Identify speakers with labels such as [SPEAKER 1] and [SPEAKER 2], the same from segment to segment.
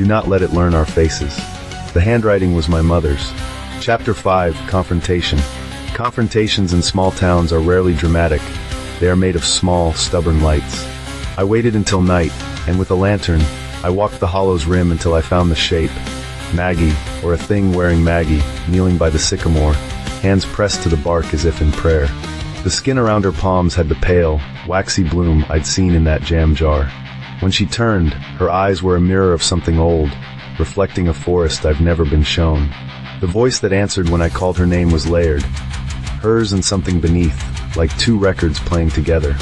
[SPEAKER 1] Do not let it learn our faces. The handwriting was my mother's. Chapter 5, Confrontation. Confrontations in small towns are rarely dramatic. They are made of small, stubborn lights. I waited until night, and with a lantern, I walked the hollow's rim until I found the shape. Maggie, or a thing wearing Maggie, kneeling by the sycamore, hands pressed to the bark as if in prayer. The skin around her palms had the pale, waxy bloom I'd seen in that jam jar. When she turned, her eyes were a mirror of something old, reflecting a forest I've never been shown. The voice that answered when I called her name was layered, hers and something beneath, like two records playing together.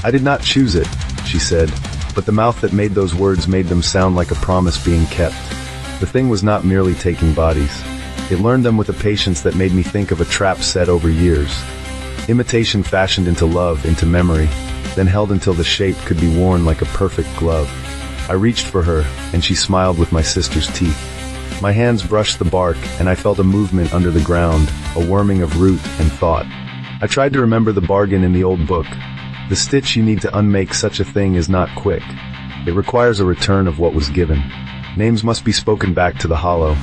[SPEAKER 1] I did not choose it, she said, but the mouth that made those words made them sound like a promise being kept. The thing was not merely taking bodies. It learned them with a patience that made me think of a trap set over years. Imitation fashioned into love, into memory, then held until the shape could be worn like a perfect glove. I reached for her, and she smiled with my sister's teeth. My hands brushed the bark, and I felt a movement under the ground, a worming of root and thought. I tried to remember the bargain in the old book. The stitch you need to unmake such a thing is not quick. It requires a return of what was given. Names must be spoken back to the hollow,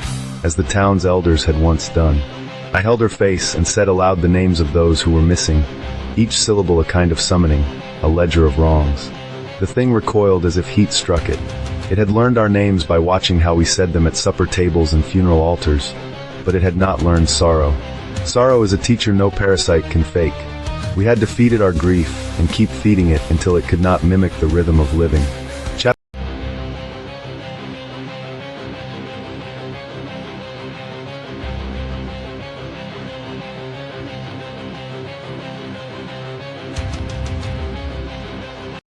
[SPEAKER 1] as the town's elders had once done. I held her face and said aloud the names of those who were missing, each syllable a kind of summoning, a ledger of wrongs. The thing recoiled as if heat struck it. It had learned our names by watching how we said them at supper tables and funeral altars, but it had not learned sorrow. Sorrow is a teacher no parasite can fake. We had to feed it our grief and keep feeding it until it could not mimic the rhythm of living.